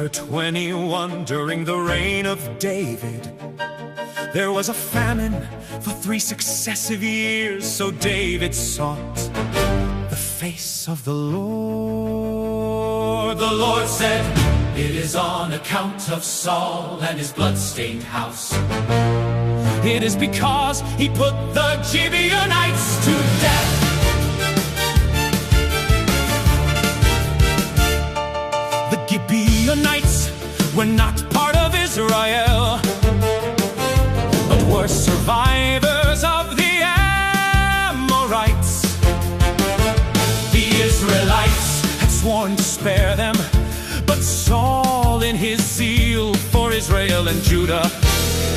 Chapter 21. During the reign of David, there was a famine for 3 successive years. So David sought the face of the Lord. The Lord said, "It is on account of Saul and his blood-stained house. It is because he put the Gibeonites to death." The Gibeonites were not part of Israel, but were survivors of the Amorites. The Israelites had sworn to spare them, but Saul, in his zeal for Israel and Judah,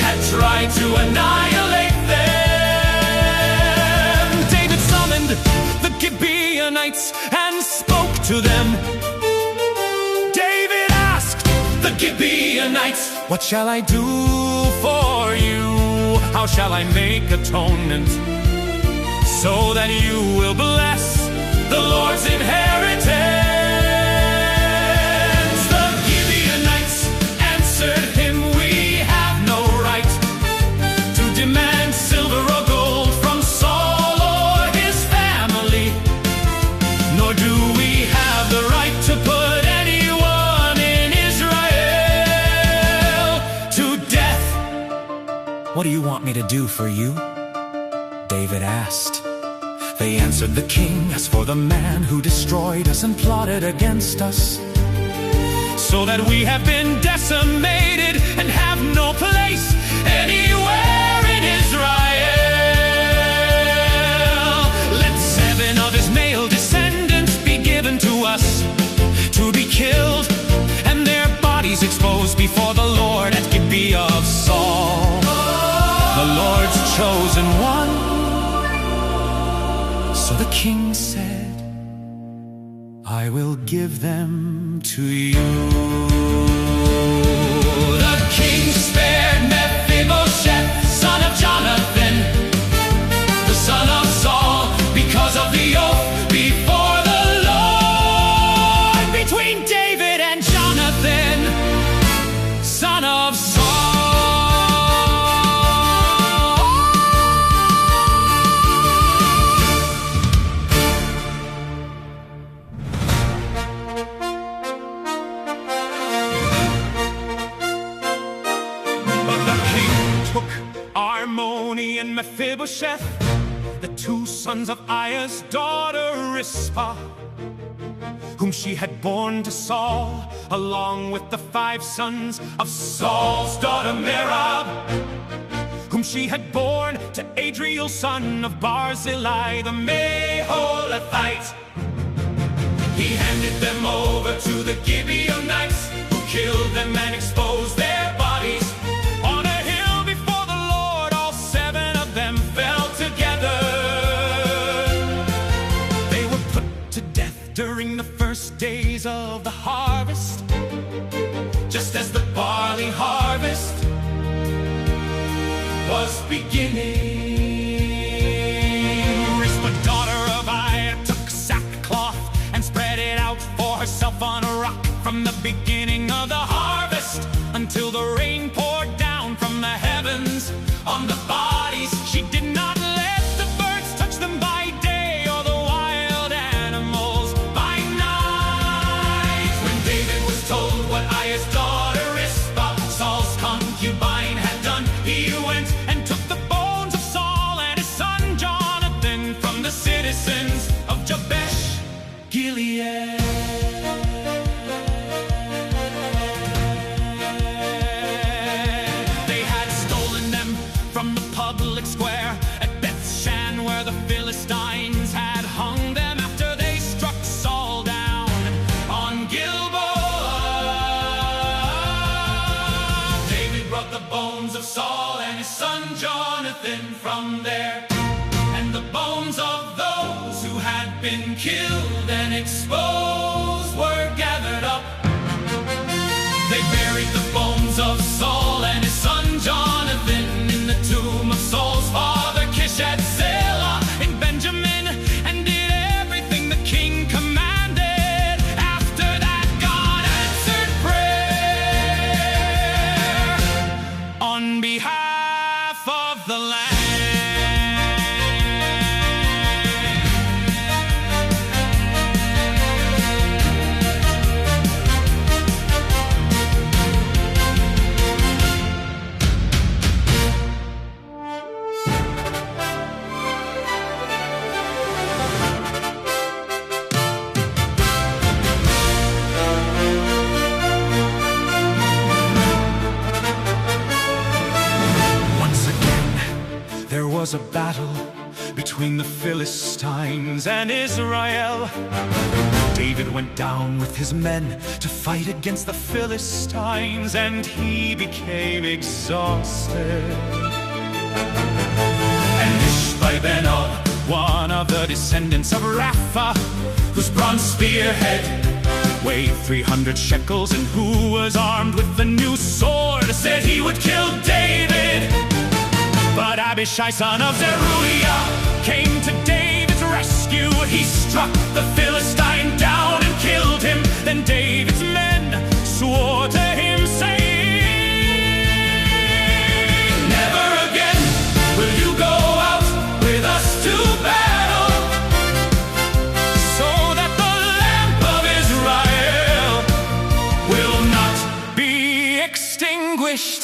had tried to annihilate them. David summoned the Gibeonites and spoke to them. David asked the Gibeonites, "What shall I do for you? How shall I make atonement so that you will bless the Lord's inheritance?" The Gibeonites answered him, "We have no right to demand silver or gold from Saul or his family, nor do we have the right to put anyone in Israel to death." "What do you want me to do for you?" David asked. They answered the king, "As for the man who destroyed us and plotted against us, so that we have been decimated and have no place anywhere in Israel, let 7 of his male descendants be given to us to be killed, and their bodies exposed before the Lord at Gibeah of Saul, the Lord's chosen one." So the king said, "I will give them to you." The king spared Mephibosheth, son of Jonathan, the son of Saul, because of the oath before the Lord between David and Jonathan, son of Saul. And Mephibosheth, the 2 sons of Aiah's daughter Rizpah, whom she had borne to Saul, along with the 5 sons of Saul's daughter Merab, whom she had borne to Adriel, son of Barzillai, the Maholathite. He handed them over to the Gibeonites, who killed them and exposed their bodies on a hill before the Lord. All 7 of them fell together. They were put to death during the first days of the harvest, just as the barley harvest was beginning. Rizpah, daughter of Aiah, took sackcloth and spread it out for herself on a rock from the beginning of the harvest until the rain poured down from the heavens on the bodies. She did not let the birds touch them by day or the wild animals by night. When David was told what Aiah's daughter Rizpah, Saul's concubine, had done, he went and took the bones of Saul and his son Jonathan from the citizens of Jabesh Gilead. From the public square at Bethshan, where the Philistines had hung them after they struck Saul down on Gilboa. David brought the bones of Saul and his son Jonathan from there, and the bones of those who had been killed and exposed were gathered up. They buried the bones of Saul and his son Jonathan in the tomb of Saul's father Kish at Selah in Benjamin, and did everything the king commanded. After that, God answered prayer. was a battle between the Philistines and Israel. David went down with his men to fight against the Philistines, and he became exhausted. And Ishbi-benob, one of the descendants of Rapha, whose bronze spearhead weighed 300 shekels and who was armed with the new sword, said he would kill David. But Abishai, son of Zeruiah, came to David's rescue. He struck the Philistine down and killed him. Then David's men swore to him, saying, "Never again will you go out with us to battle, so that the lamp of Israel will not be extinguished."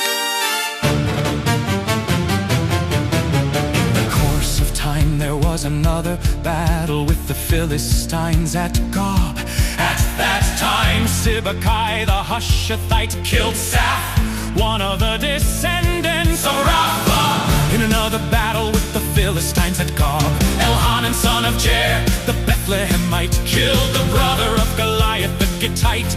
There was another battle with the Philistines at Gob. At that time Sibbecai the Hushathite killed Saph, one of the descendants of Rapha. In another battle with the Philistines at Gob, Elhanan son of Jair the Bethlehemite killed the brother of Goliath the Gittite,